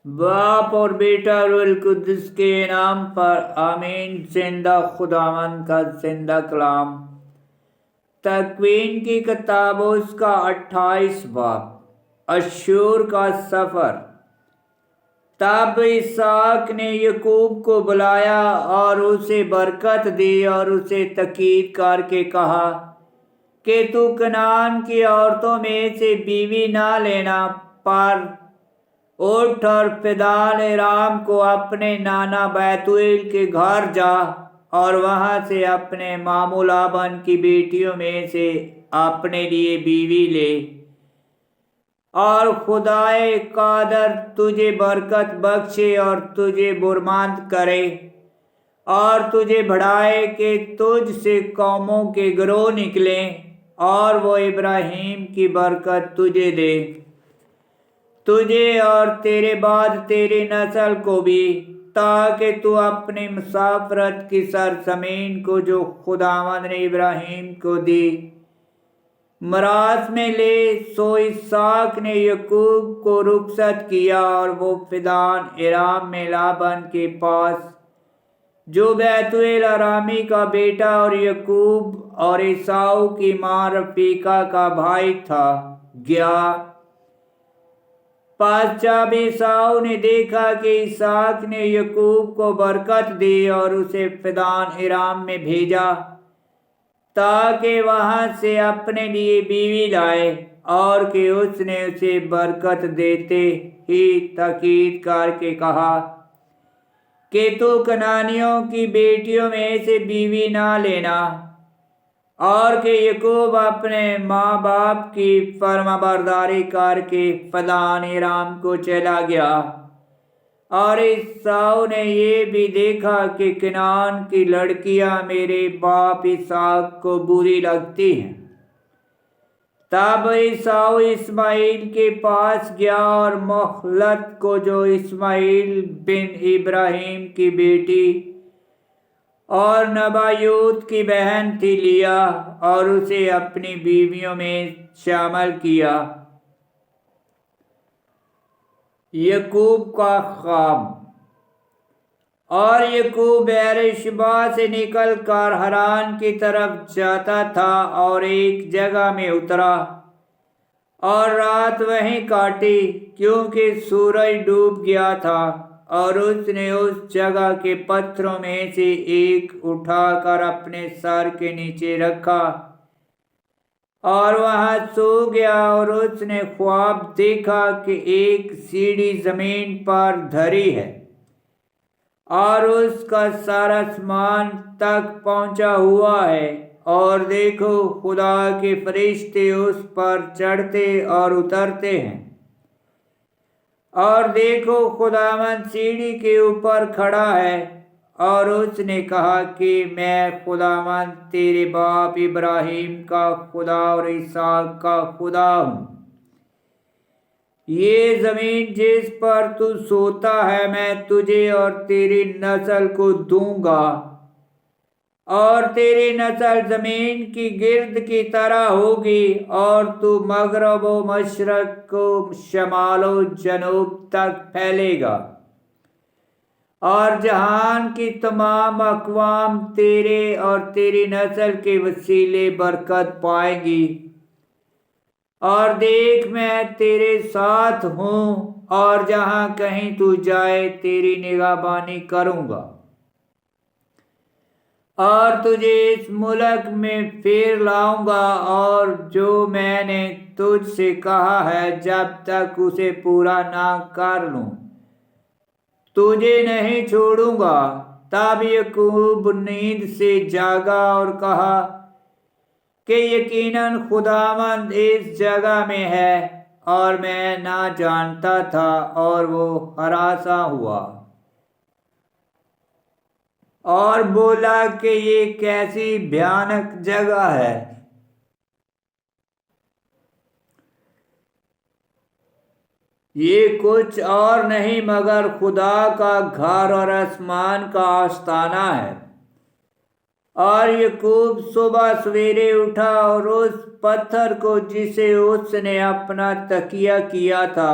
باپ اور بیٹا روح القدس کے نام پر آمین۔ زندہ خداوند کا زندہ کلام۔ تکوین کی کتاب اس کا 28 باب۔ اشور کا سفر۔ تب اسحاق نے یعقوب کو بلایا اور اسے برکت دی اور اسے تاکید کر کے کہا کہ تو کنعان کی عورتوں میں سے بیوی نہ لینا، پر اٹھ اور پدان ارام کو اپنے نانا بیتویل کے گھر جا اور وہاں سے اپنے ماموں لابن کی بیٹیوں میں سے اپنے لیے بیوی لے، اور خدائے قادر تجھے برکت بخشے اور تجھے برمند کرے اور تجھے بڑھائے کہ تجھ سے قوموں کے گروہ نکلیں، اور وہ ابراہیم کی برکت تجھے دے، تجھے اور تیرے بعد تیری نسل کو بھی، تاکہ تو اپنی مسافرت کی سرزمین کو جو خداوند نے ابراہیم کو دی میراث میں لے۔ سو اسحاق نے یعقوب کو رخصت کیا اور وہ پدان ارام میں لابن کے پاس جو بیتویل ارامی کا بیٹا اور یعقوب اور عیساؤ کی ماں رفیقہ کا بھائی تھا گیا۔ پس جب عیساؤ نے دیکھا کہ اسحاق نے یعقوب کو برکت دی اور اسے پدان ارام میں بھیجا تاکہ وہاں سے اپنے لیے بیوی لائے، اور کہ اس نے اسے برکت دیتے ہی تاکید کر کے کہا کہ تو کنعانیوں کی بیٹیوں میں سے بیوی نہ لینا، اور کہ یعقوب اپنے ماں باپ کی فرمانبرداری کر کے پدان ارام کو چلا گیا۔ اور عیساؤ نے یہ بھی دیکھا کہ کنعان کی لڑکیاں میرے باپ اسحاق کو بری لگتی ہیں۔ تب عیساؤ اسماعیل کے پاس گیا اور مخلت کو جو اسماعیل بن ابراہیم کی بیٹی اور نبایوت کی بہن تھی لیا اور اسے اپنی بیویوں میں شامل کیا۔ یعقوب کا خواب۔ اور یعقوب بیرشبا سے نکل کر حران کی طرف جاتا تھا اور ایک جگہ میں اترا اور رات وہیں کاٹی، کیونکہ سورج ڈوب گیا تھا، اور اس نے اس جگہ کے پتھروں میں سے ایک اٹھا کر اپنے سر کے نیچے رکھا اور وہاں سو گیا۔ اور اس نے خواب دیکھا کہ ایک سیڑھی زمین پر دھری ہے اور اس کا سر آسمان تک پہنچا ہوا ہے، اور دیکھو خدا کے فرشتے اس پر چڑھتے اور اترتے ہیں، اور دیکھو خداوند سیڑھی کے اوپر کھڑا ہے۔ اور اس نے کہا کہ میں خداوند تیرے باپ ابراہیم کا خدا اور اسحاق کا خدا ہوں۔ یہ زمین جس پر تو سوتا ہے میں تجھے اور تیری نسل کو دوں گا، اور تیری نسل زمین کی گرد کی طرح ہوگی، اور تو مغرب و مشرق و شمال و جنوب تک پھیلے گا، اور جہان کی تمام اقوام تیرے اور تیری نسل کے وسیلے برکت پائیں گی۔ اور دیکھ میں تیرے ساتھ ہوں، اور جہاں کہیں تو جائے تیری نگہبانی کروں گا، اور تجھے اس ملک میں پھر لاؤں گا، اور جو میں نے تجھ سے کہا ہے جب تک اسے پورا نہ کر لوں تجھے نہیں چھوڑوں گا۔ تب یعقوب نیند سے جاگا اور کہا کہ یقیناً خداوند اس جگہ میں ہے، اور میں نہ جانتا تھا، اور وہ ہراساں ہوا اور بولا کہ یہ کیسی بھیانک جگہ ہے۔ یہ کچھ اور نہیں مگر خدا کا گھر اور آسمان کا آستانہ ہے۔ اور یعقوب صبح سویرے اٹھا اور اس پتھر کو جسے اس نے اپنا تکیہ کیا تھا